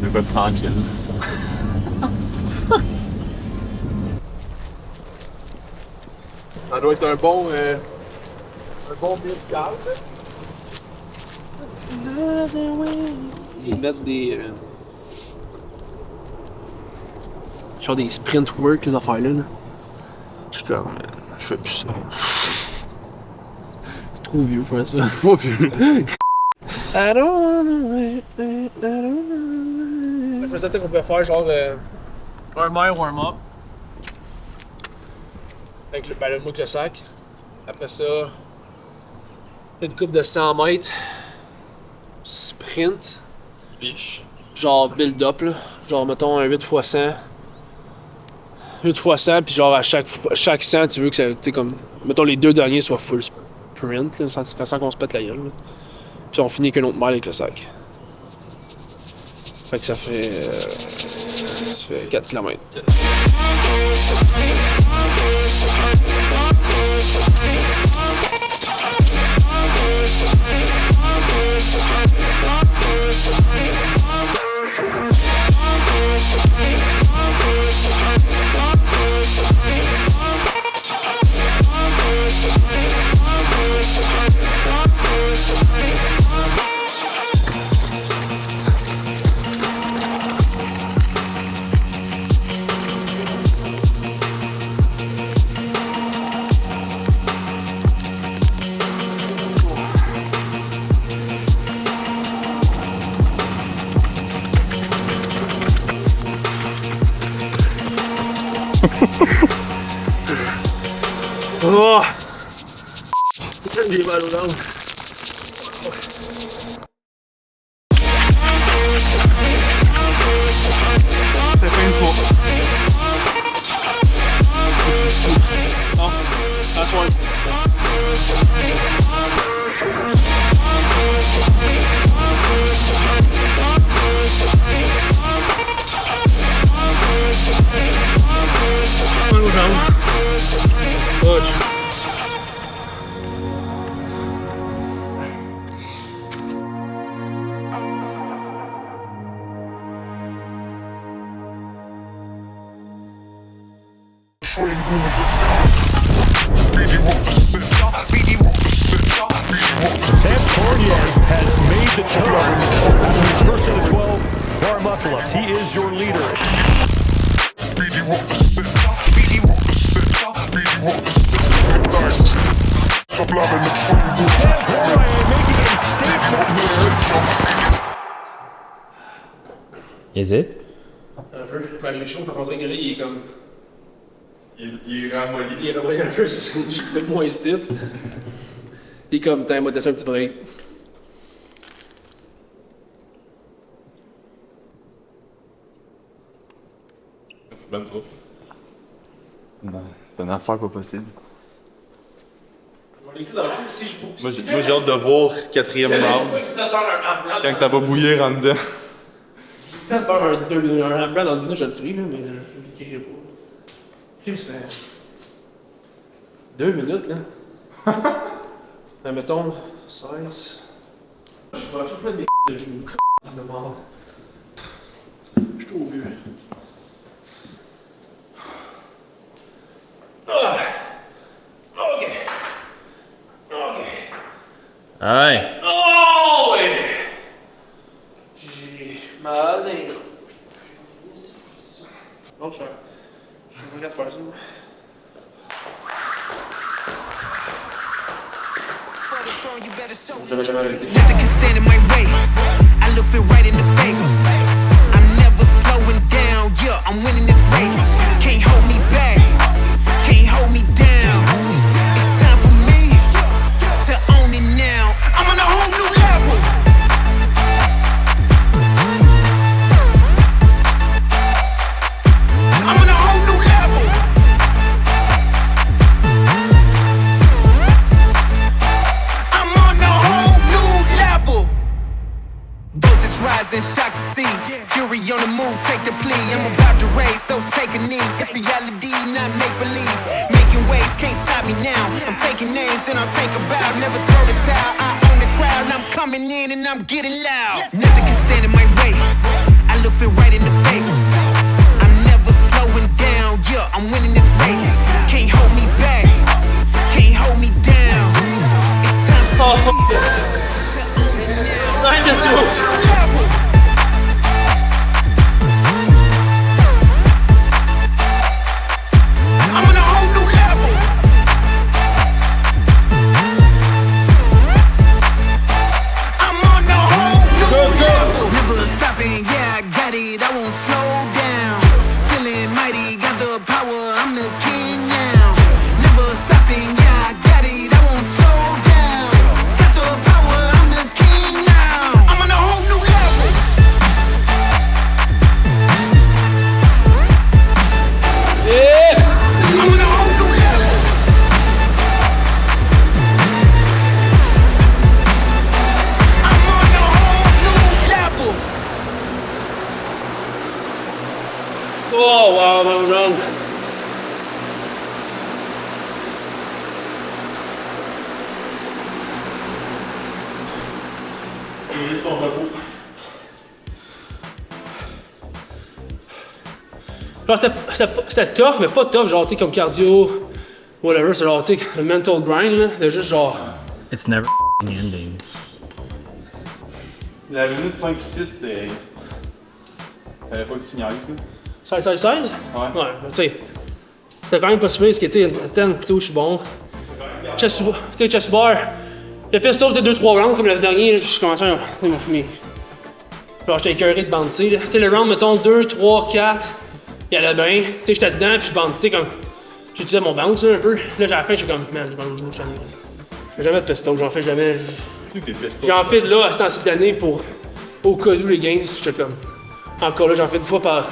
De quoi de tranquille. Ça doit être un bon musical. Ils mettent des. Genre des sprint work, les affaires-là. Là. Je suis comme. Je fais plus ça. C'est trop vieux pour ça. Trop vieux. I don't wanna wait, I don't wanna wait. Je me disais qu'on pouvait faire genre un mile warm-up. Avec le mot le sac. Après ça, une coupe de 100 mètres. Sprint. Biche. Genre build-up là. Genre mettons un 8x100. 8x100, puis genre à chaque 100, tu veux que ça, tu sais, comme, mettons les deux derniers soient full sprint, là, sans qu'on se pète la gueule. Là. Puis on finit qu'un autre mile avec le sac. Fait que ça fait 4 km. Oh! J'ai mal aux jambes. C'est pas une fois. Non, that's one. Mal aux jambes. Watch. Sam Fournier has made the turn after his first of the 12 bar muscle-ups. He is your leader. Is it? Un peu. Ben, j'ai chaud, fait qu'on dirait que là, il est comme. Il est ramolli. Il est ramolli un peu, c'est un peu moins stiff. Il est comme, t'as moi, t'as ça un petit break. C'est même trop. Non, c'est une affaire pas possible. Moi j'ai hâte de voir quatrième round. Quand ça va bouillir en dedans. Je vais faire un brand en 2 minutes, je le ferai, là, mais je l'écrirai pas. C'est 2 minutes, là. Ben, mettons, 16. Je vais faire plein de mes de genoux. De mort. Je suis trop vieux. Ah! Ok. Ok. Aye. Oh, ouais! J'ai mal. Non, je regarde faire ça. J'avais jamais arrêté. Nothing can stand in my way. I look it right in the face. I'm never slowing down. Yeah, I'm winning this race. Can't hold me back. Can't hold me down. It's time for me to own it now. I'm on a whole new level. I'm on a whole new level. I'm on a whole new level. Voltage rising, shock to see. Jury on the move, take the plea. I'm about to raise, so take a knee. It's reality, not make believe. Making waves, can't stop me now. I'm taking names, then I'll take a bow. Never throw the towel, I own the crowd. I'm coming in and I'm getting loud. Nothing can stand in my way. I look Oh, wow, my run. Ton repos. Genre, c'était tough, mais pas tough, genre, tu sais, comme cardio, whatever, c'est genre, tu sais, le mental grind, là, de juste genre. It's never ending. La minute 5 et 6, c'était. T'avais pas de signaliste, là? 16? Ouais. Ouais, mais tu sais, c'était quand même pas super, parce que, tu sais où je suis bon. Chest bar. Le pistol, c'était 2-3 rounds, comme le dernier, je commençais à. Genre, j'étais écœuré de bouncer, là. Tu sais, le round, mettons, 2, 3, 4, il allait bien. Tu sais, j'étais dedans, puis je bounce, tu sais, comme. J'utilisais mon bounce, là, un peu. Là, à la fin, j'étais comme, man, je bounce, je fais jamais de pistol, j'en fais jamais. J'en fais de là à ce temps-ci d'année pour. Au cas où les games, j'étais comme. Encore là, j'en fais une fois par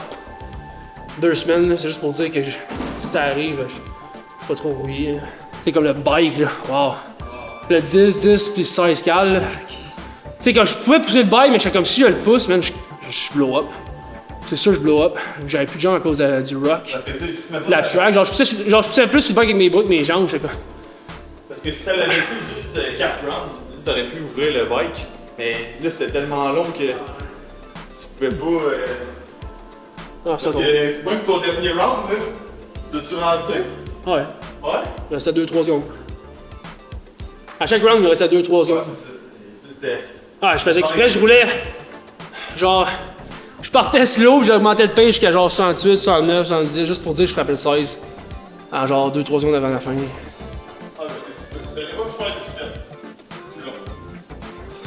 2 semaines, c'est juste pour dire que si ça arrive, je suis pas trop rouillé. C'est comme le bike, là. Wow. Le 10 puis 16 cal, là. Tu sais, quand je pouvais pousser le bike, mais j'étais comme si je le pousse, man, je blow up. C'est sûr, je blow up. J'avais plus de jambes à cause du rock. Parce que, tu sais, si maintenant. La track, genre, je poussais plus sur le bike avec mes bras que mes jambes, je sais pas. Parce que si ça l'avait fait juste 4 rounds, t'aurais pu ouvrir le bike. Mais là, c'était tellement long que tu pouvais pas. Ah, ça, Parce que même ton dernier round, là, tu rentrer? ouais. Ouais? Il restait 2-3 secondes. À chaque round, il me restait 2-3 secondes. Ouais, c'est ça. C'était. Ah, je faisais exprès, je roulais. Genre, je partais slow, j'augmentais le pace jusqu'à genre 68, 69, 70, juste pour dire que je frappais le 16. En genre 2-3 secondes avant la fin. Ah, parce que t'aurais pas pu faire 17. Plus long.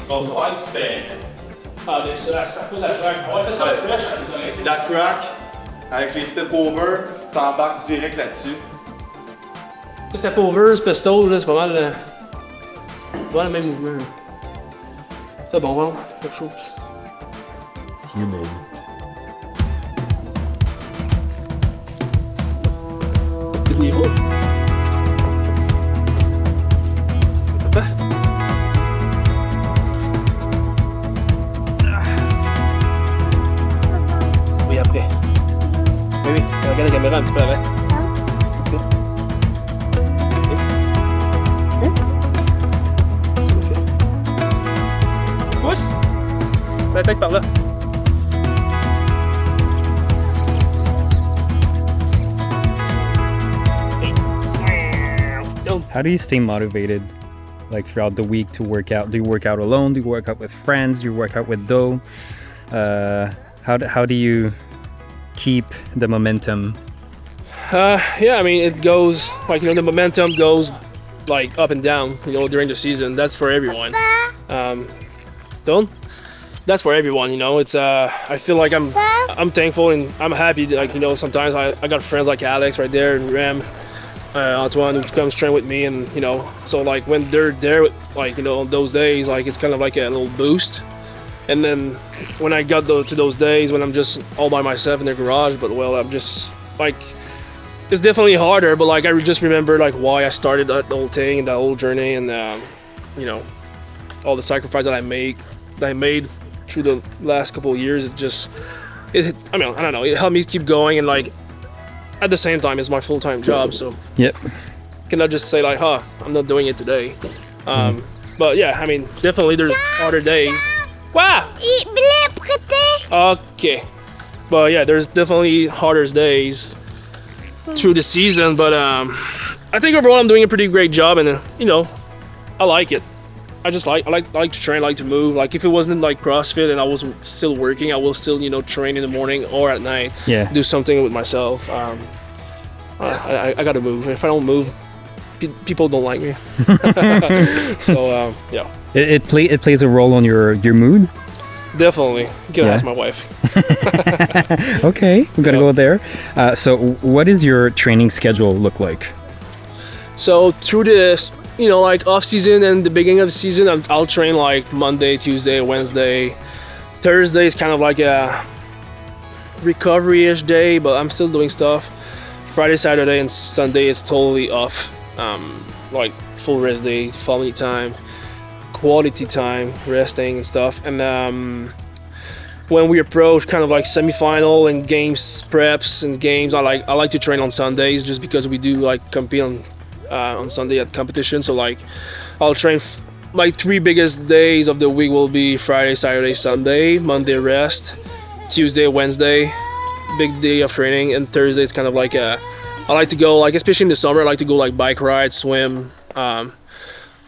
Ton 16, c'était. Ah, mais ça se fait pas de la track. Ouais, faites ça Ouais. fresh, ça va être La track, avec les step over, t'embarques direct là-dessus. Ça, c'était pas over, ce pistol, là, c'est pas mal. C'est pas le même mouvement. C'est bon, hein, quelque chose. It's humid. C'est le niveau. Papa. Oui, après. Oui, regarde la caméra un petit peu avant. C'est fait. Pousse! La tête par là. How do you stay motivated, like throughout the week to work out? Do you work out alone? Do you work out with friends? Do you work out with Doe? How do you keep the momentum? Yeah, I mean, it goes, like, you know, the momentum goes, like, up and down, you know, during the season. That's for everyone. Don't? That's for everyone, you know. It's, I feel like I'm thankful and I'm happy, like, you know, sometimes I got friends like Alex right there and Ram, Antoine, who comes train with me, and, you know, so, like, when they're there, like, you know, on those days, like, it's kind of like a little boost. And then when I got to those days when I'm just all by myself in the garage, but, well, I'm just, like, it's definitely harder, but like I just remember like why I started that whole thing, that whole journey, and you know, all the sacrifice that I made through the last couple of years. I mean, I don't know, it helped me keep going, and like at the same time, it's my full-time job, so Yep. cannot just say like, I'm not doing it today. But yeah, I mean, definitely there's harder days. Wow. Okay. But yeah, there's definitely harder days through the season, but I think overall I'm doing a pretty great job, and you know, I like it. I like to train, like to move. Like if it wasn't like CrossFit and I was still working, I will still, you know, train in the morning or at night. Yeah. Do something with myself. I gotta move. If I don't move, people don't like me. So yeah, It plays a role on your mood. definitely. You can Yeah. ask my wife. Okay, we gotta go there. So what does your training schedule look like? So through this, you know, like off season and the beginning of the season, I'll train like Monday, Tuesday, Wednesday. Thursday is kind of like a recovery-ish day, but I'm still doing stuff. Friday, Saturday, and Sunday is totally off. Like full rest day, family time, quality time, resting and stuff. And when we approach kind of like semifinal and games preps and games, I like to train on Sundays just because we do like compete on Sunday at competition. So like I'll train my 3 biggest days of the week will be Friday, Saturday, Sunday, Monday rest, Tuesday, Wednesday, big day of training, and Thursday it's kind of like I like to go like, especially in the summer, I like to go like bike ride, swim. I'm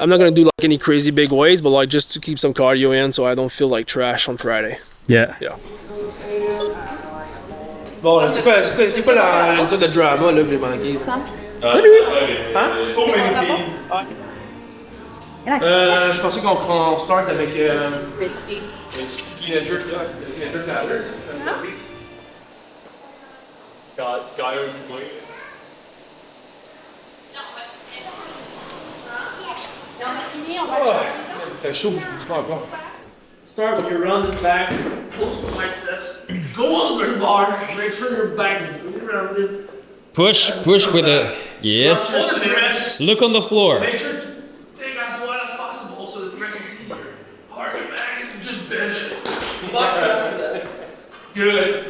not gonna do like any crazy big weights, but like just to keep some cardio in so I don't feel like trash on Friday. Yeah. Yeah. Bon, c'est quoi le truc de drama là que j'ai manqué? So many things. Je pensais qu'on start avec Sticky Ledger Ladder. Gaillard du coin. Fait chaud, je bouge pas encore. Start with your rounded back, pull the biceps, go under the bar, make sure your back is rounded. Push with it. Yes. Hold the press. Look on the floor. Make sure to take as wide as possible so the press is easier. Hard your back and just bench. Good.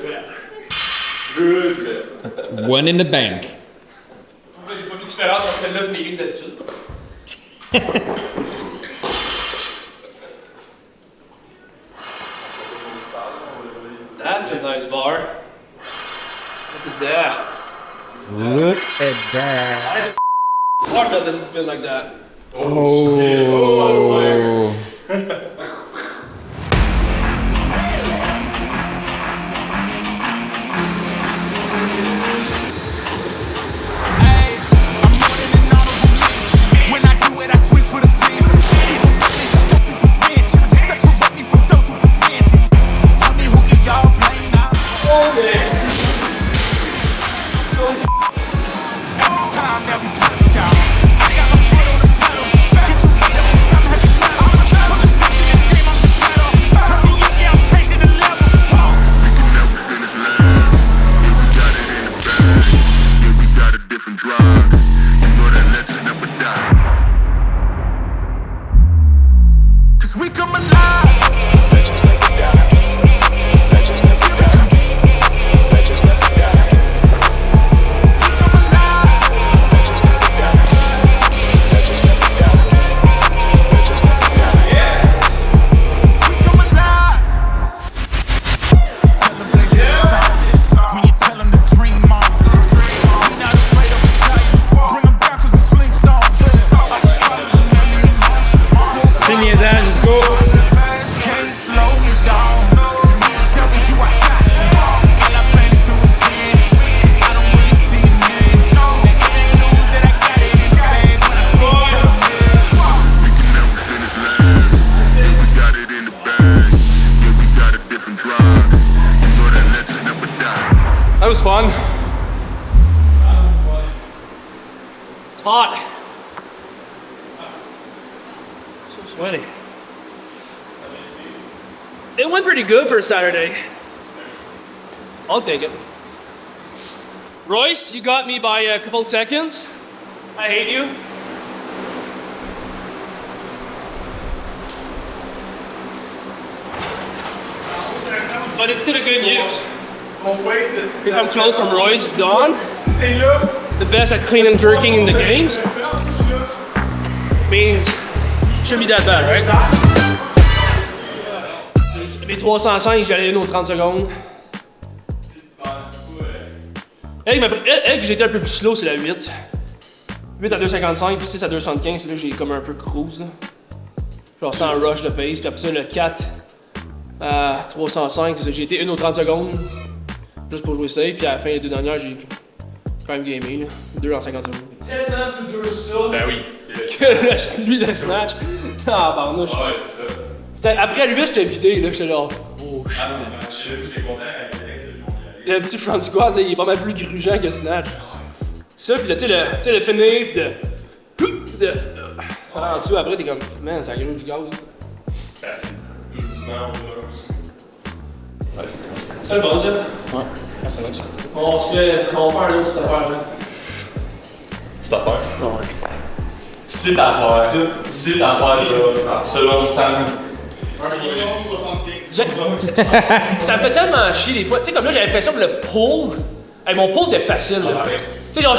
Good. One in the bank. J'ai pas vu de différence entre celle-là et mes lignes d'habitude. That's a nice bar. Look at that. Look at that. Barbell doesn't spin like that. Oh. That was fun. It's hot. So sweaty. It went pretty good for a Saturday. I'll take it. Royce, you got me by a couple seconds. I hate you. But it's still a good news. If I'm close from Royce, Don, the best at clean and jerking in the games, means shouldn't be that bad, right? Les 305, j'allais une aux 30 secondes. Elle que j'étais un peu plus slow, c'est la 8. 8 à 2,55, puis 6 à 2,75, c'est là que j'ai comme un peu cruise. Là. Genre sans rush de pace, puis après ça, le 4 à 305, j'ai été 1 aux 30 secondes. Juste pour jouer safe, puis à la fin des 2 dernières, j'ai quand même gamé, là. 2 en 50 secondes. Tellement plus dur ça! Ben oui. Que lui de snatch. Ah, barnouche. Ouais, c'est ça. Après le 8, j'étais vidé, là, j'étais genre. Oh, Ah non, j'étais content avec Alex de jouer. le petit front squat, là, il est pas mal plus grugeant que snatch. Ça, pis là, tu sais, le finir, pis de. En dessous, après, t'es comme, man, ça gruge gaz. Non, C'est le fun, ça? ouais, ça va ça. On fait un autre petite affaire, là. Petite affaire? Ouais. Petite affaire. Petite affaire, ça. Selon Sam. 1,75 kg. Ça me fait tellement chier des fois. Tu sais, comme là, j'ai l'impression que le pull. Hey, mon pull était facile, là. Tu sais, genre,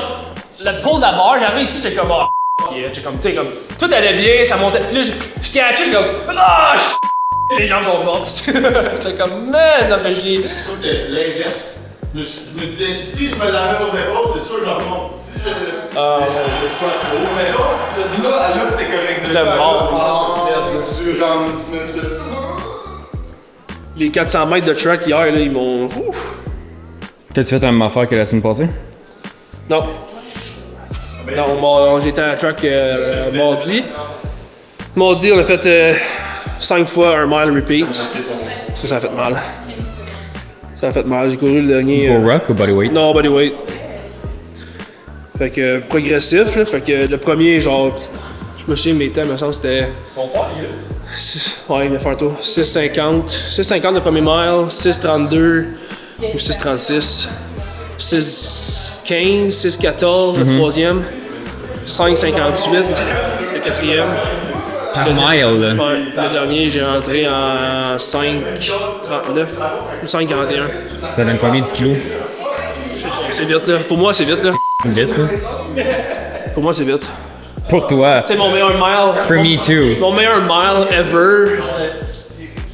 le pull de la barre, j'arrive ici, j'étais comme, oh, yeah. J'étais comme, tu sais, comme, tout allait bien, ça montait. Puis là, je catchais, j'étais comme, ah, les jambes sont mortes. J'étais comme, man, non, mais j'ai. L'inverse. Je me disais, si je me lavais aux épaules, c'est sûr que je remonte. Si je sois trop, mais là, c'était correct. J'étais mort. Tu rentres, Les 400 mètres de track hier, là, ils m'ont. T'as-tu fait la même affaire que la semaine passée? Non. Non, j'étais à la track mardi. Mardi, on a fait 5 fois un mile repeat. Ça a fait mal. Ça a fait mal. J'ai couru le dernier. Go rock ou bodyweight? Non, bodyweight. Fait que progressif, là. Fait que le premier, genre. Je me souviens, mes temps, il me semble, c'était. Ouais, il va faire un tour. 6,50. 6,50 le premier mile, 6,32 ou 6,36. 6,15, 6,14 le troisième. 5,58 le quatrième. Par mile, là. Ouais, le dernier, j'ai rentré en 5,39 ou 5,41. Ça donne combien de kilos? C'est vite, là. Pour moi, c'est vite, là. Vite, là. Pour moi, c'est vite. Pour toi. C'est mon meilleur mile. For me too. Mon meilleur mile ever.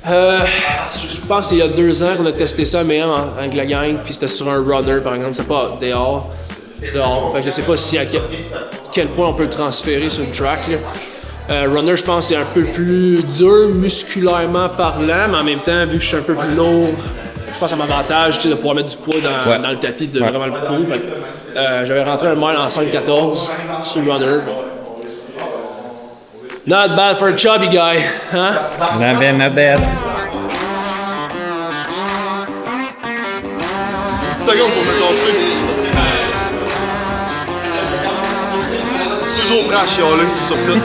Je pense qu'il y a 2 ans qu'on a testé ça avec la gang, puis c'était sur un runner par exemple, c'est pas dehors. Fait que je sais pas si à quel point on peut le transférer sur une track. Là. Runner, je pense, c'est un peu plus dur musculairement parlant, mais en même temps, vu que je suis un peu plus lourd, je pense à m'avantage de pouvoir mettre du poids dans le tapis de vraiment le poids. Fait que, j'avais rentré un mile en 5,14 sur le runner. Not bad for a chubby guy, hein? Not bad, not bad. 10 secondes pour me tasser. Toujours prêt à chialer sur tout.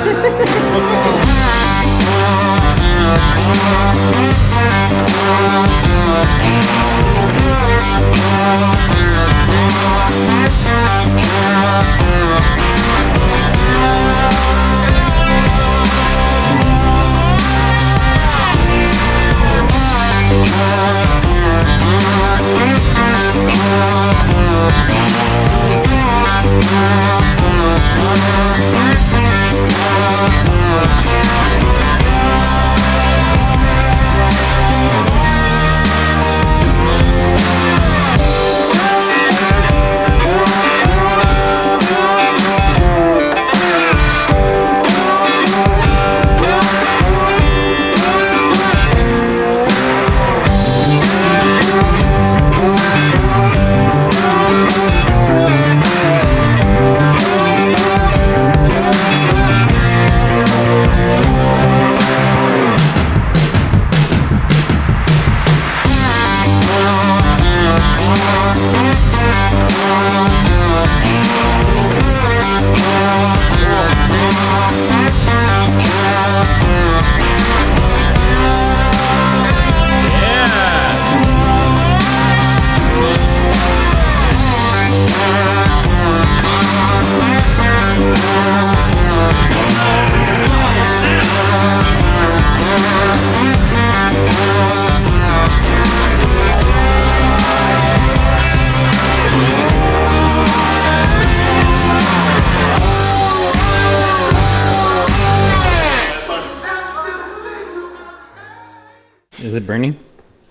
Is it burning?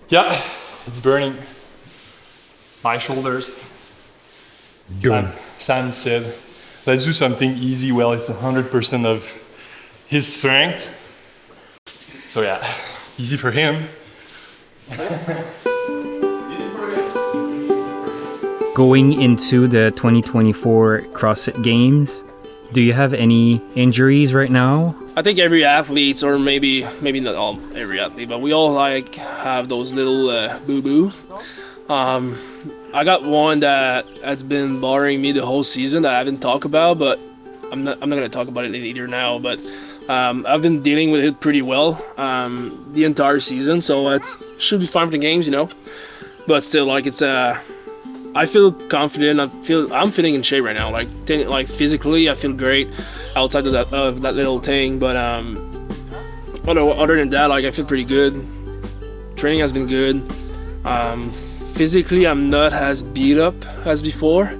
Yeah, it's burning. My shoulders. Sam said, let's do something easy. Well, it's 100% of his strength. So yeah, easy for him. Going into the 2024 CrossFit Games, do you have any injuries right now? I think every athlete, or maybe not all every athlete, but we all like have those little boo-boo. I got one that has been bothering me the whole season that I haven't talked about, but I'm not gonna talk about it either now. But I've been dealing with it pretty well the entire season, so it should be fine for the games, you know. But still, like it's I feel confident. I'm feeling in shape right now. Like physically, I feel great outside of that little thing. But other than that, like I feel pretty good. training has been good. Physically, I'm not as beat up as before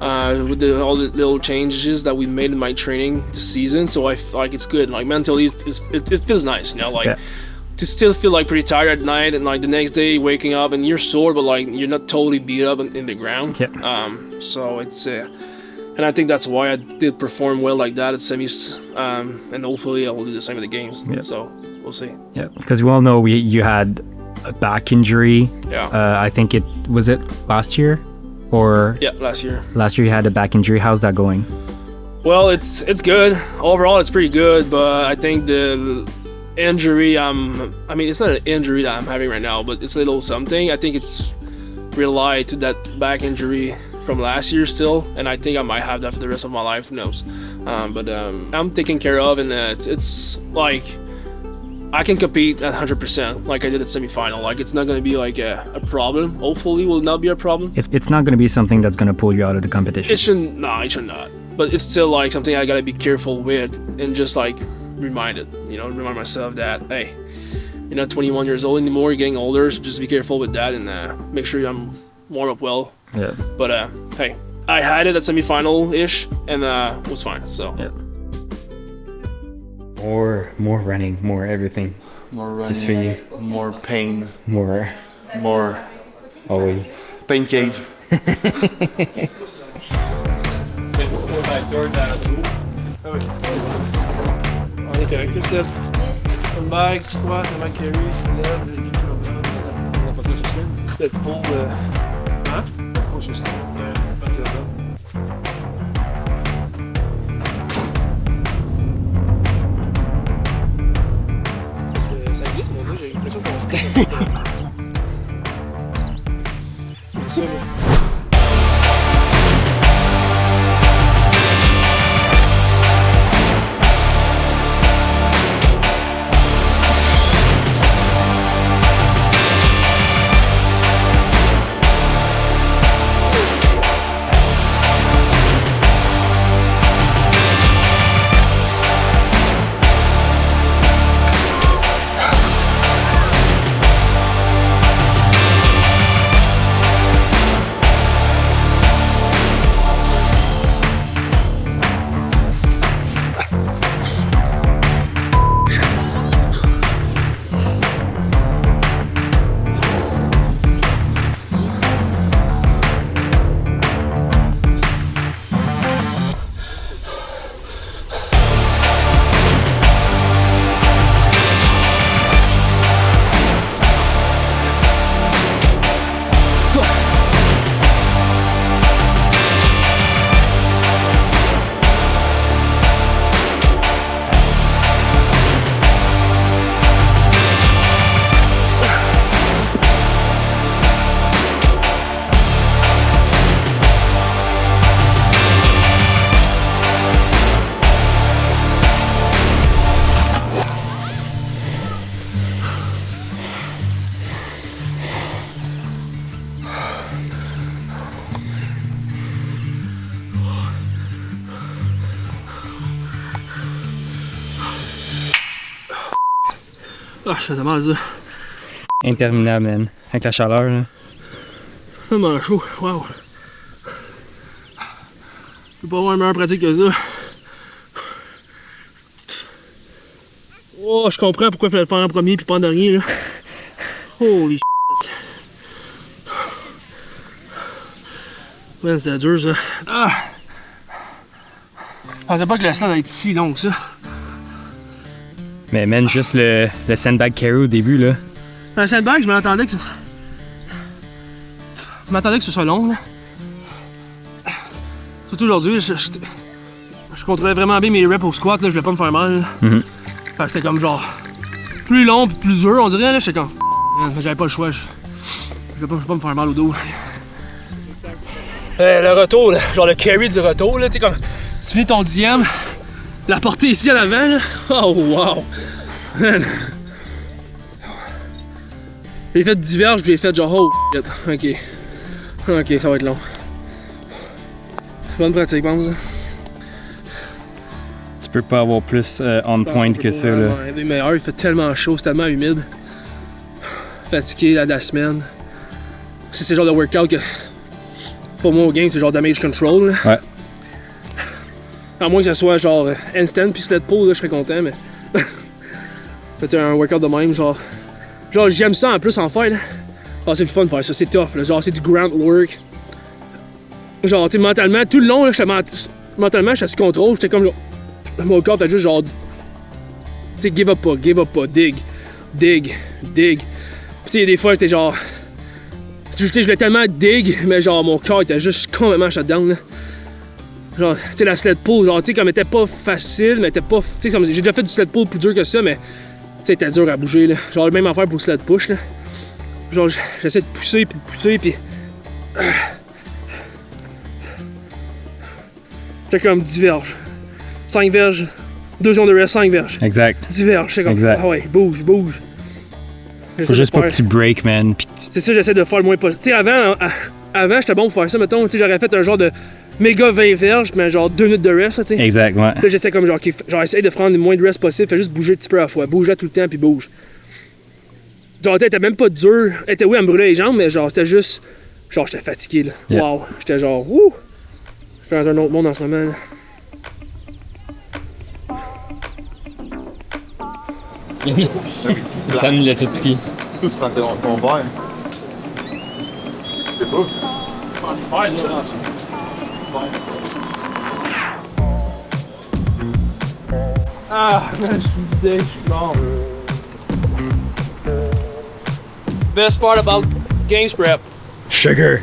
with all the little changes that we made in my training this season. So I feel like it's good. Like mentally, it feels nice, you know, like to still feel like pretty tired at night and like the next day waking up and you're sore, but like you're not totally beat up in the ground. So it's and I think that's why I did perform well like that at semis, and hopefully I will do the same at the games. So we'll see. Yeah, because we all know you had a back injury. I think it last year, or last year. Last year you had a back injury. How's that going? Well, it's good. Overall, it's pretty good, but I think the injury I mean, it's not an injury that I'm having right now, but it's a little something. I think it's related to that back injury from last year still, and I think I might have that for the rest of my life, who knows. But I'm taken care of, and it's like I can compete at 100% like I did at semifinal. Like it's not going to be like a problem. Hopefully it will not be a problem. It's not going to be something that's going to pull you out of the competition. It should not. But it's still like something I got to be careful with and just like remind myself that, hey, you're not 21 years old anymore, you're getting older, so just be careful with that and make sure I'm warm up well. Yeah. But hey, I had it at semifinal-ish and was fine, so. Yeah. More running, more everything. More running, just for you. More pain. More always. Pain cave. On est correct, c'est un bag, squat, un bag carry, lève, les c'est pull, hein? Pull sur stand. Ça glisse, mon dieu, j'ai l'impression qu'on se c'est ça, là. Ah, je faisais mal, ça. Interminable, man. Avec la chaleur, là. Tellement chaud, wow. Je peux pas avoir une meilleure pratique que ça. Oh, je comprends pourquoi il fallait le faire en premier puis pas en dernier, là. Holy shit. Man, c'était dur, ça. Ah! Je pensais pas que la slide allait être si longue, ça. Mais man, juste le sandbag carry au début, là. Un sandbag, je m'attendais que ça... Je m'attendais que ce soit long, là. Surtout aujourd'hui, je contrôlais vraiment bien mes reps au squat, là, je voulais pas me faire mal. Fait que c'était comme genre... plus long pis plus dur, on dirait, là, j'étais comme... J'avais pas le choix, je voulais pas me faire mal au dos. Le retour, là, genre le carry du retour, là, tu sais, comme... Tu finis ton 10e, la portée ici en avant, là. Oh, wow! Man. J'ai fait diverges, puis j'ai fait genre, oh, shit. Ok, ça va être long. Bonne pratique, pense. Tu peux pas avoir plus on point que ça, là. Il est meilleur, il fait tellement chaud, c'est tellement humide. fatigué de la semaine. C'est le genre de workout que, pour moi, au game, c'est genre damage control. Là. Ouais. À moins que ça soit genre handstand puis sled pull, là, je serais content, mais. Mais tu sais, un workout de même, genre j'aime ça en plus en faire, là. C'est le fun de faire ça, c'est tough, là. Genre c'est du groundwork. Genre, tu sais, mentalement, tout le long, là, mentalement, j'étais sous contrôle, j'étais comme genre. Mon corps fait juste genre. Tu sais, give up pas, dig. Puis tu sais, des fois, j'étais genre. Je voulais tellement dig, mais genre mon corps était juste complètement shutdown, là. Genre, tu sais, la sled pull, genre, tu sais, comme elle était pas facile, mais elle était pas. Tu sais, j'ai déjà fait du sled pull plus dur que ça, mais. Tu sais, était dur à bouger, là. Genre, même affaire pour le sled push, là. Genre, j'essaie de pousser, puis. J'ai comme 10 verges. 5 verges. 2 secondes de rest, 5 verges. Exact. 10 verges. J'étais comme. Exact. Ah ouais, bouge. Faut juste pas que tu break, man. C'est ça, j'essaie de faire le moins possible. Tu sais, avant j'étais bon pour faire ça, mettons. Tu sais, j'aurais fait un genre de méga 20 verges, mais genre 2 minutes de rest, tu sais. Exact, ouais. Là, j'essaie comme genre, essaye de prendre le moins de rest possible, fais juste bouger un petit peu à la fois. Bouge tout le temps, puis bouge. Genre, elle était même pas dur. Elle était, oui, elle me brûlait les jambes, mais genre, c'était juste. Genre, j'étais fatigué, là. Yeah. Wow. J'étais genre, wouh! Je suis dans un autre monde en ce moment, là. Ça me l'a tout pris. Tout tu prends ton verre. C'est pas. Ah, man, je suis vidé, je suis mort. Best part about games prep. Sugar.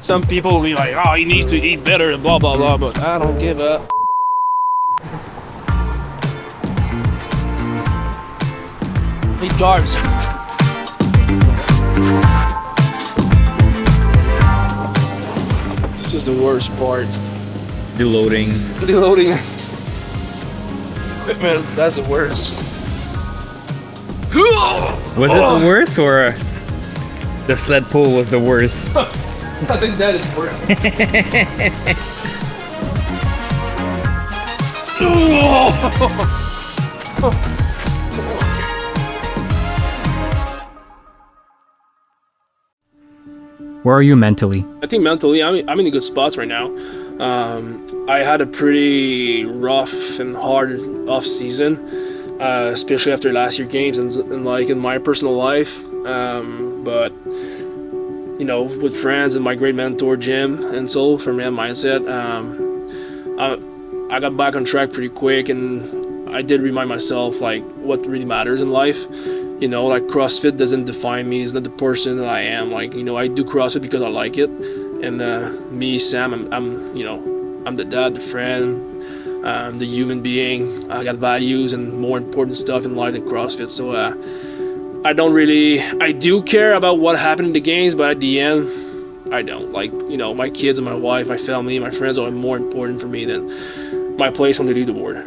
Some people will be like, oh, he needs to eat better and blah, blah, blah, but I don't give up. Eat carbs. This is the worst part. Deloading. Deloading. Man, that's the worst. Was it the worst or the sled pull was the worst? I think that is worse. Where are you mentally? I think mentally, I'm in a good spots right now. I had a pretty rough and hard off season, especially after last year's games and like in my personal life. But you know, with friends and my great mentor Jim and so for me mindset, I got back on track pretty quick, and I did remind myself like what really matters in life. You know, like CrossFit doesn't define me. It's not the person that I am. Like, you know, I do CrossFit because I like it. And me, Sam, I'm the dad, the friend, the human being. I got values and more important stuff in life than CrossFit. So I do care about what happened in the games, but at the end, I don't. Like, you know, my kids and my wife, my family, my friends are more important for me than my place on the leaderboard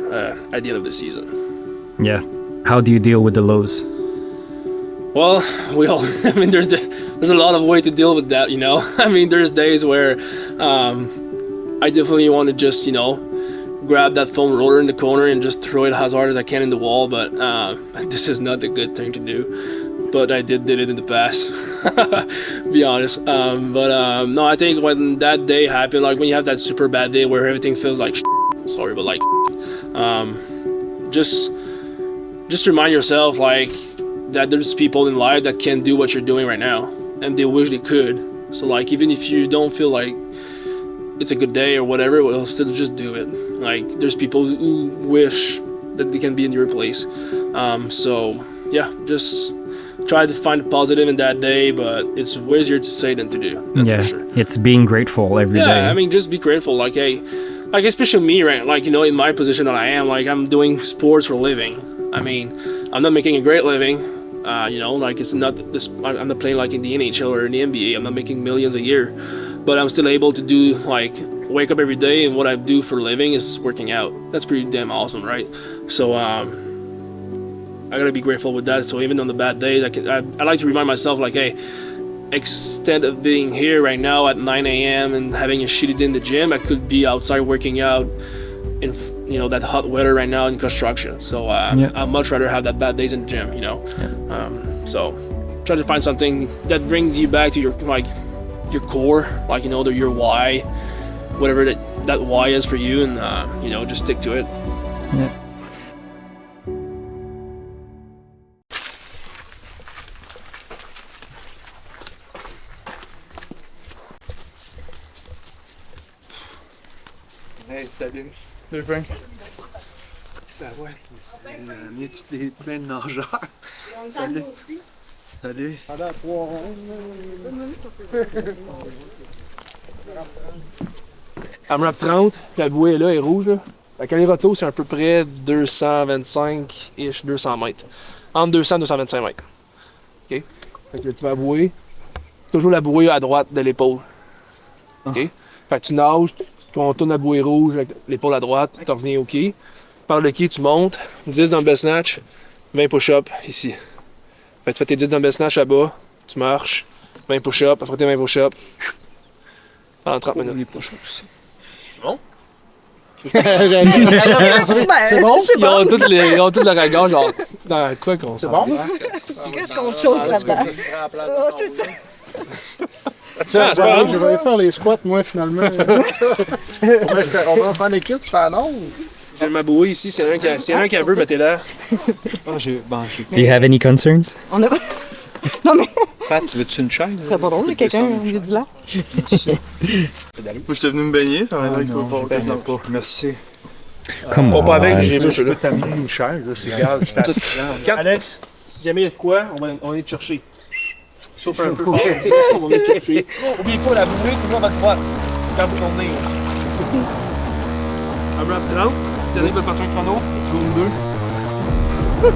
at the end of the season. Yeah. How do you deal with the lows? Well, I mean, there's a lot of way to deal with that, you know. I mean, there's days where I definitely want to just, you know, grab that foam roller in the corner and just throw it as hard as I can in the wall, but this is not a good thing to do. But I did it in the past, be honest. No, I think when that day happened, like when you have that super bad day where everything feels like sorry, but like just remind yourself like that there's people in life that can't do what you're doing right now, and they wish they could. So like even if you don't feel like it's a good day or whatever, well, still just do it. Like there's people who wish that they can be in your place. So yeah, just try to find a positive in that day, but it's way easier to say than to do. That's yeah, for sure. It's being grateful every day. Yeah, I mean, just be grateful. Like, hey, like especially me, right? Like, you know, in my position that I am, like I'm doing sports for a living. I mean, I'm not making a great living. You know, like it's not this. I'm not playing like in the NHL or in the NBA. I'm not making millions a year, but I'm still able to do like wake up every day, and what I do for a living is working out. That's pretty damn awesome, right? So I gotta be grateful with that. So even on the bad days, I like to remind myself like, hey, instead of being here right now at 9 a.m. and having a shitty day in the gym, I could be outside working out in, you know, that hot weather right now in construction. So I'd much rather have that bad days in the gym, you know. So try to find something that brings you back to your core, like, you know, your why, whatever that why is for you, and you know, just stick to it. Yeah. Hey, salut. Salut, Frank. Ben ouais. On est des plein de nageurs. Salut. Salut. Elle me 30, puis la bouée est là, elle est rouge. Là. Fait qu'aller retour, c'est à peu près 225-ish, 200 mètres. Entre 200 et 225 mètres. OK? Fait que là, tu vas bouer. Toujours la bouée à droite de l'épaule. OK? Fait que tu nages, tu contournes la bouée rouge avec l'épaule à droite, tu reviens au quai. Par le quai, tu montes, 10 dumbbell snatch, 20 push-up ici. Fait que tu fais tes 10 dumbbell snatch là-bas, tu marches, 20 push-up, après tes 20 push-up, pendant 30 minutes. Les push-ups aussi. Bon? C'est bon? Ils ont tous le regard, genre, dans quoi qu'on C'est s'en bon? va? Qu'est-ce qu'on te chauffe là-dedans? Oh, c'est ça. Tiens, c'est pas grave. Je vais faire les squats, moi, finalement. On va en faire l'équipe, tu fais un nom? J'ai ma bouée ici, s'il y en a un qui a veut, mettez-la. Do you have any concerns? On a... Non, mais Pat, veux-tu une chaise? ce serait pas drôle, quelqu'un au milieu du lac. Moi, j'étais venu me baigner, ça m'aiderait qu'il faut pas que je n'en pas. Merci. Come Bon, pas avec, on. j'ai vu Je peux celui-là. t'amener une chaise, là, c'est grave. Alex, si jamais il y a de quoi, on va aller te chercher. Sauf un peu fort, on va venir te chercher. Oubliez pas, la bouée, toujours à votre droite. Quand vous tournez. Un rap 30, dernier de partir un chrono, zone 2.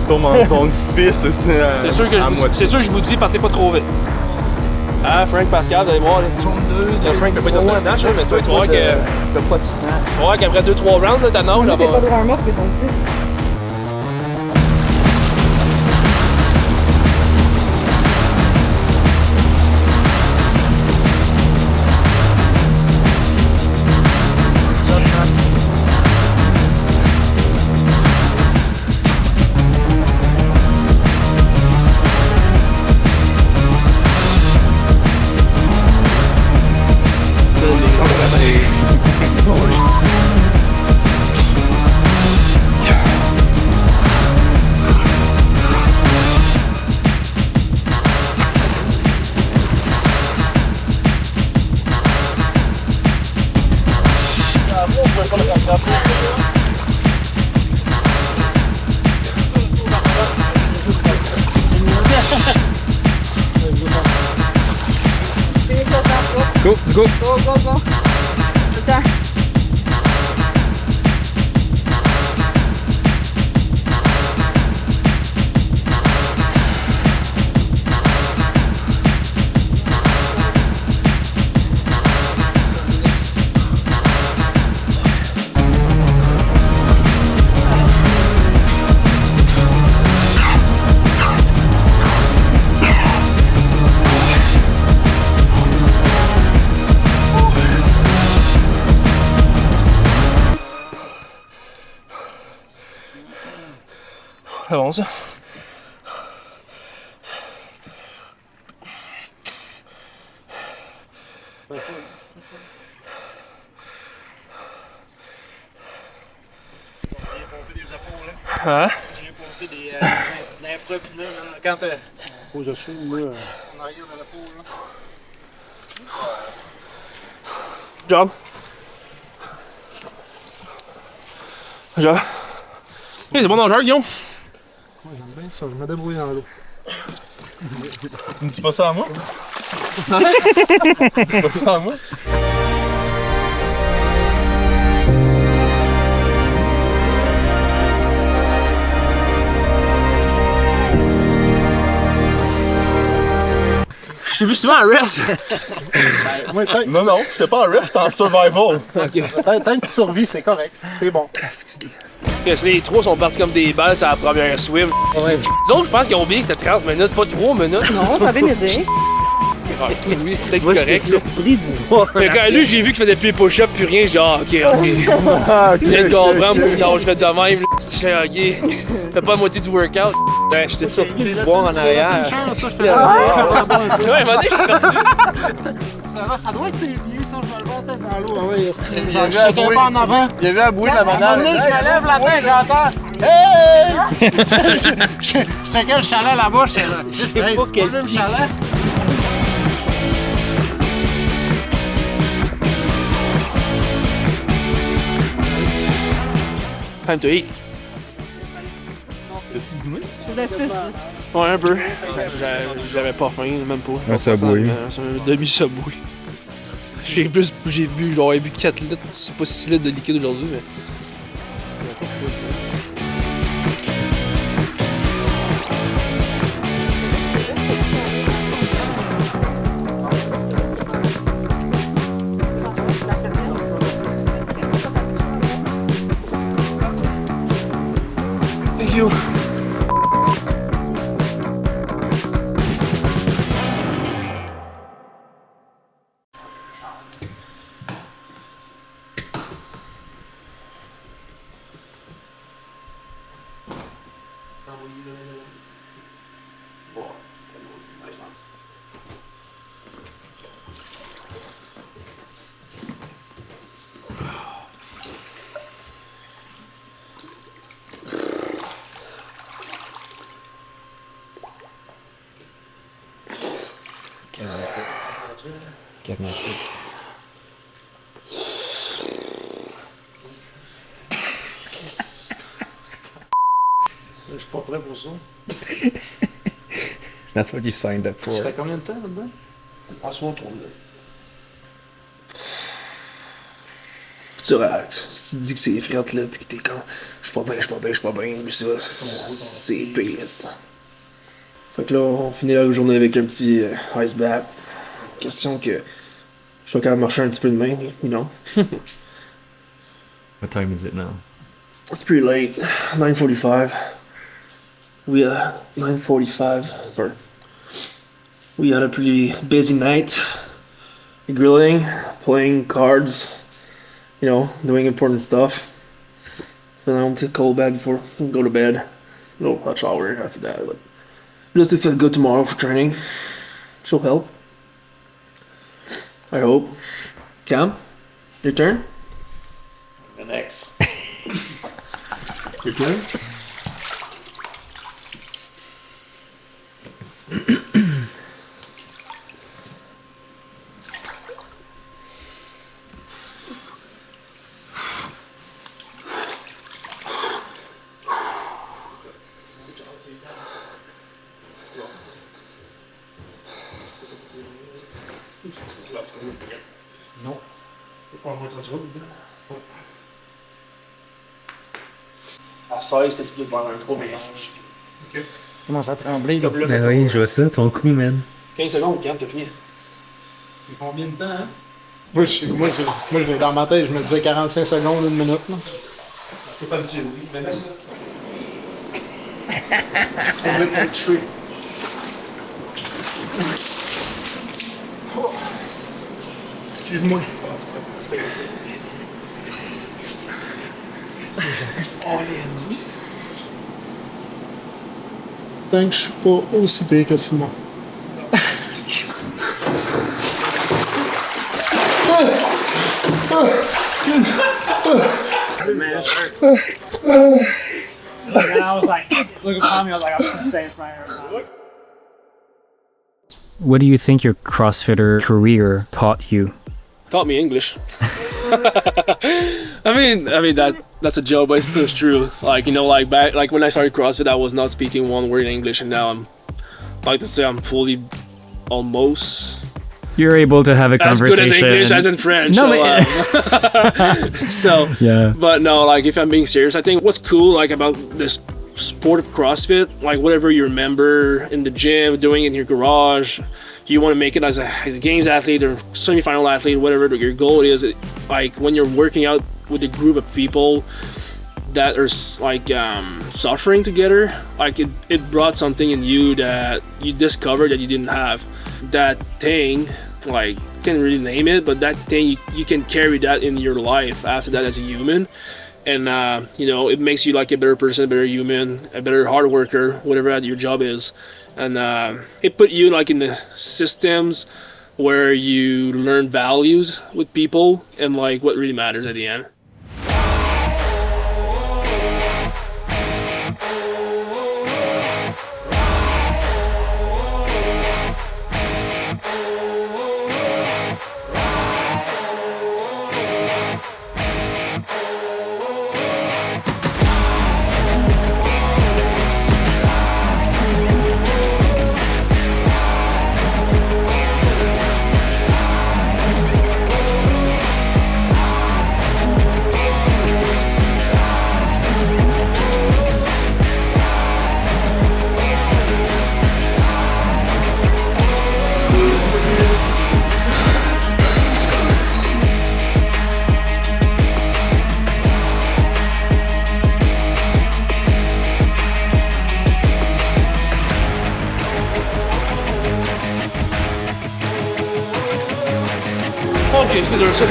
Je tombe en zone 6, c'est C'est sûr que je vous dis, partez pas trop vite. Ah, Frank, Pascal, vous allez voir. Zone 2, Frank fait pas de double snatch, hein, mais toi, tu vas voir Pas de snack. qu'après 2-3 rounds, là, ta nage, on là, fait pas de warm-up, mais on le fait. Go, go. Go, go, go. Tout le temps. C'est bon, ça. J'ai pompé des épaules, là. Hein? J'ai pompé des infrapineux, là. Quand Pose dessus, moi. en arrière de l'épaule, là. Job. Job. Hey, c'est bon nageur, Guillaume. Ouais, j'aime bien ça, je me débrouille dans l'eau. Tu me dis pas ça à moi? Tu me dis pas ça à moi? Je t'ai vu souvent à Rest. Ouais, Non, non, j'étais pas en rep, j'étais en survival. tant que tu survis, c'est correct. T'es bon. Les trois sont partis comme des balles sur la première swim. Ouais. Les autres, je pense qu'ils ont oublié que c'était 30 minutes, pas 3 minutes. Non, ça avait m'aider. Ah, lui, peut-être correct, ça. Mais quand lui, j'ai vu qu'il faisait plus les push-ups, plus rien, genre, ok. Je viens de comprendre, non, je vais de même, là. Si je suis ok, fais pas la moitié du workout. Ben, j'étais surpris de voir en arrière. Ouais, il Ça doit être ses pieds, ça, je vais le voir peut-être dans l'eau. Ah ouais, merci. Il Je a vu checkais pas en avant. Il a vu la bouée de la À un moment banane. donné, je me lève la tête, j'entends. Hey! Je checkais le chalet là-bas, je sais pas quel même chalet. Time to eat. Ouais, un peu. J'avais pas faim, même pas. Un Subway. C'est un demi-Subway. J'ai bu 4 litres, c'est pas 6 litres de liquide aujourd'hui, mais... Thank you. Je suis pas prêt pour ça. That's what you signed up for. Tu fais combien de temps là-dedans? Passe-moi 3 minutes. Tu relaxes. Si tu dis que c'est frette là, pis que t'es comme je suis pas bien, mais ça, c'est pire ça. Fait que là, on finit la journée avec un petit ice bath. Question que je sois quand même marcher un petit peu de main, you know. What time is it now? It's pretty late. 9:45. 9:45. Sorry. We had a pretty busy night. Grilling, playing cards, you know, doing important stuff. So now I'm take a cold bath before we go to bed. No hot shower after that, but just to feel good tomorrow for training. She'll help. I hope. Cam, your turn. The next. Your turn. Non. À 16, t'es supposé faire un gros reste. Ok. Commence à trembler. Là. Ben oui, je vois ça, ton coup, man. 15 secondes, Cam, t'as fini. C'est combien de temps, hein? Moi, dans ma tête, je me disais 45 secondes, 1 minute. Là. Je peux pas me dire oui, mais ça. On veut être touché. Oh. Excuse-moi. Tant que je suis pas aussi pire que Simon. And I was like, look at me, I was like, I'm gonna stay in front of her. What do you think your CrossFitter career taught you? Taught me English. I mean that's a joke, but it's still true. Like, you know, like back, like when I started CrossFit, I was not speaking one word in English, and now I'm like to say I'm fully, almost. You're able to have a conversation. As good as English as in French. No, so yeah. But no, like if I'm being serious, I think what's cool like about this sport of CrossFit, like whatever you remember in the gym, doing it in your garage, you want to make it as a games athlete or semi-final athlete, whatever your goal is. Like when you're working out with a group of people that are like suffering together, like it brought something in you that you discovered that you didn't have. That thing, like, can't really name it, but that thing you can carry that in your life after that as a human, and you know, it makes you like a better person, a better human, a better hard worker, whatever your job is, and it put you like in the systems where you learn values with people and like what really matters at the end. Ok, c'est dur ça.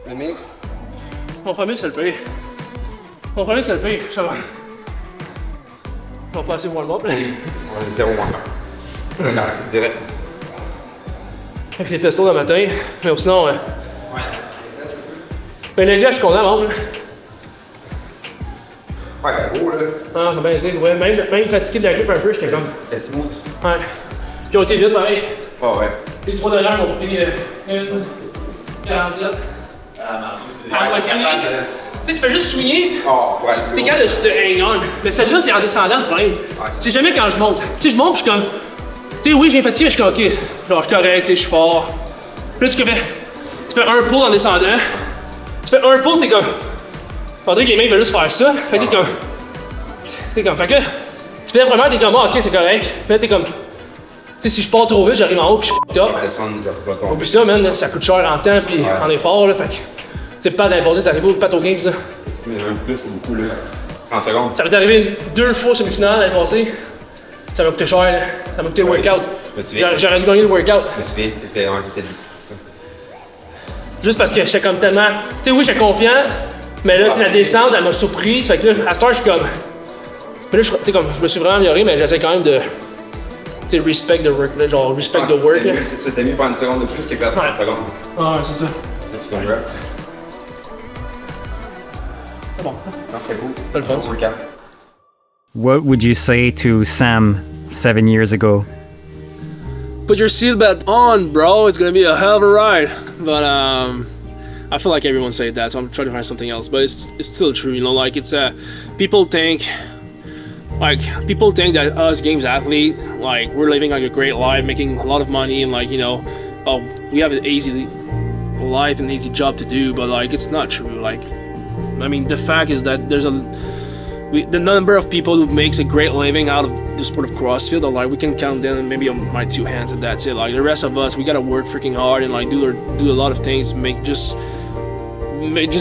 Le mix. Mon premier, c'est le pire. Mon premier, c'est le pire. Ça va. On va passer warm-up. Ouais, 0 warm-up. Non, c'est direct. Avec les pestos le matin. Mais sinon, ouais. Mais les gars, je suis content, bon. Ouais, gros, là. Ah, ça a bien été. Ouais, même fatigué de la grippe un peu, j'étais comme. C'est smooth. Ouais. Puis on était vite, pareil. Ah ouais. Les 3 dernières m'ont pris 47. À moitié. Tu sais, tu fais juste swinguer. Oh, ouais. T'es capable de hang on. Mais celle-là, c'est en descendant le problème. C'est jamais quand je monte. Tu sais, je monte, puis je suis comme. Tu sais, oui, je viens fatigué, mais je suis comme, ok. Genre, je suis correct, tu sais, je suis fort. Puis là, tu fais un pull en descendant. Tu fais un pull, t'es comme. On dirait que les mecs veulent juste faire ça. Fait que t'es comme. Fait que là, tu fais vraiment, t'es comme, ah, ok, c'est correct. Puis là, t'es comme. Tu sais, si je pars trop vite, j'arrive en haut, puis je suis top. Oublie ça, man, ça coûte cher en temps, puis en effort, là. Fait que. Tu sais, pas d'imposer, ça arrive au pas au game, ça. Mais un plus, c'est beaucoup, là. 30 secondes. Ça m'est arrivé 2 fois semi-finale l'année passée. Ça m'a coûté cher, là. Ça m'a coûté le workout. J'aurais dû gagner le workout. Je me souviens, t'étais ça. Juste parce que j'étais comme tellement. Tu sais, oui, j'étais confiant, mais là, la descente, elle m'a surprise. Fait que là, à cette heure, je suis comme. Mais là, tu sais, comme, je me suis vraiment amélioré, mais j'essaie quand même de. Tu sais, respect the work, là, genre, respect the work, là. T'as mis pas une seconde de plus que perdre 30 secondes. Ah, ouais, c'est ça. Tu comprends? C'est bon. Non, c'est beau. Pas le fun, ça. What would you say to Sam 7 years ago? Put your seatbelt on, bro. It's gonna be a hell of a ride. But I feel like everyone said that, so I'm trying to find something else. But it's still true, you know. Like it's people think that us games athlete, like we're living like a great life, making a lot of money, and like you know, we have an easy life and easy job to do. But like it's not true. Like I mean, the fact is that there's the number of people who makes a great living out of the sport of CrossFit, or like we can count them maybe on my 2 hands, and that's it. Like the rest of us, we gotta work freaking hard and like do a lot of things, just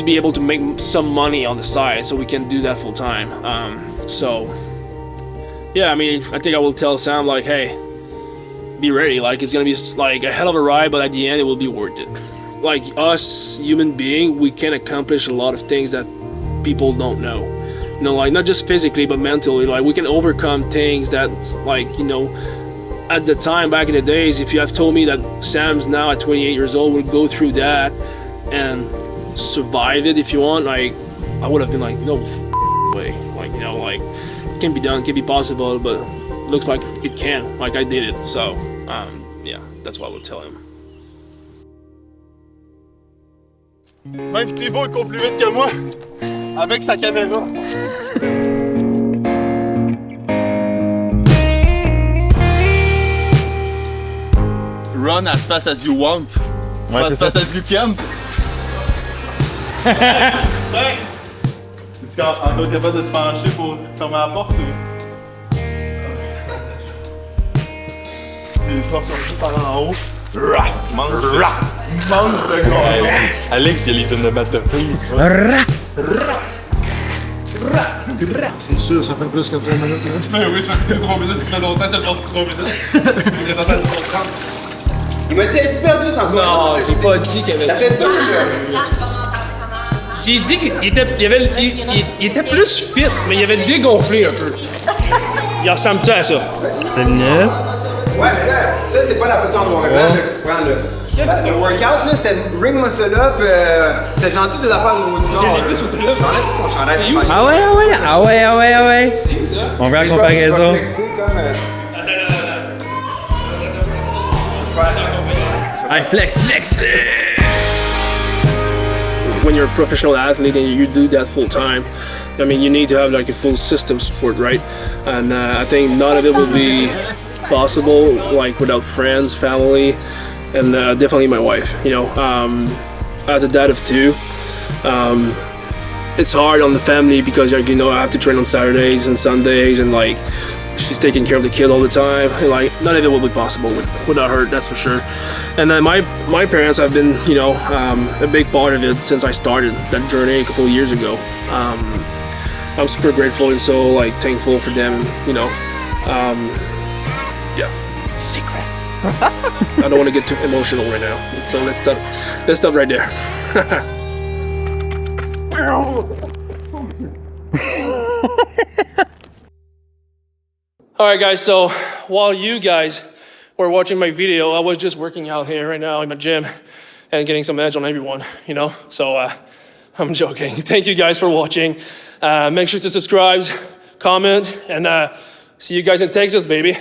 be able to make some money on the side, so we can do that full time. So yeah, I mean, I think I will tell Sam like, hey, be ready. Like it's gonna be like a hell of a ride, but at the end, it will be worth it. Like us human being, we can accomplish a lot of things that people don't know. You know, like not just physically but mentally. Like we can overcome things that, like, you know, at the time back in the days, if you have told me that Sam's now at 28 years old will go through that and survive it, if you want, like I would have been like, no way. Like, you know, like it can be done, it can be possible, but looks like it can. Like I did it. So yeah, that's what I would tell him. Même Steve-O, il court plus vite que moi, avec sa caméra. run as fast as you want. Ouais, as c'est fast ça. as you can. Es-tu encore capable de te pencher pour fermer la porte ou? Si je pars sur le par en haut. Mange le gazon. Alex, il y a les onomatopées. C'est sûr, ça fait plus que 3 minutes. Là. Oui, ça fait 3 minutes, ça fait longtemps, t'as passé 3 minutes. On est rendu à 30. Il m'a dit, es-tu perdu dans toi? Non, j'ai pas dit qu'il y avait. Ça fait 2 heures. J'ai dit qu'il était plus fit, mais il avait dégonflé un peu. Il ressemble-tu à ça? C'est neuf. Ouais, mais là, ça, c'est pas la photo en noir et blanc là, que tu prends là. Le workout, là, c'est ring muscle up, c'est gentil de la part au haut du corps. J'enlève mon chandail. Ah ouais, ah ouais, ah ouais, ah ouais, ah ouais. On verra la comparaison. Allez, flex, flex. When you're a professional athlete and you do that full time, I mean, you need to have like a full system support, right? And I think none of it will be possible like without friends, family, and definitely my wife. You know, as a dad of 2, it's hard on the family because you know I have to train on Saturdays and Sundays, and like she's taking care of the kid all the time. And, like none of it will be possible without her, that's for sure. And then my parents have been, you know, a big part of it since I started that journey a couple of years ago. I'm super grateful and so like thankful for them, you know. Yeah. Secret. I don't want to get too emotional right now, so let's stop right there. All right, guys. So while you guys were watching my video, I was just working out here right now in my gym and getting some edge on everyone, you know. So I'm joking. Thank you guys for watching. Make sure to subscribe, comment, and see you guys in Texas, baby.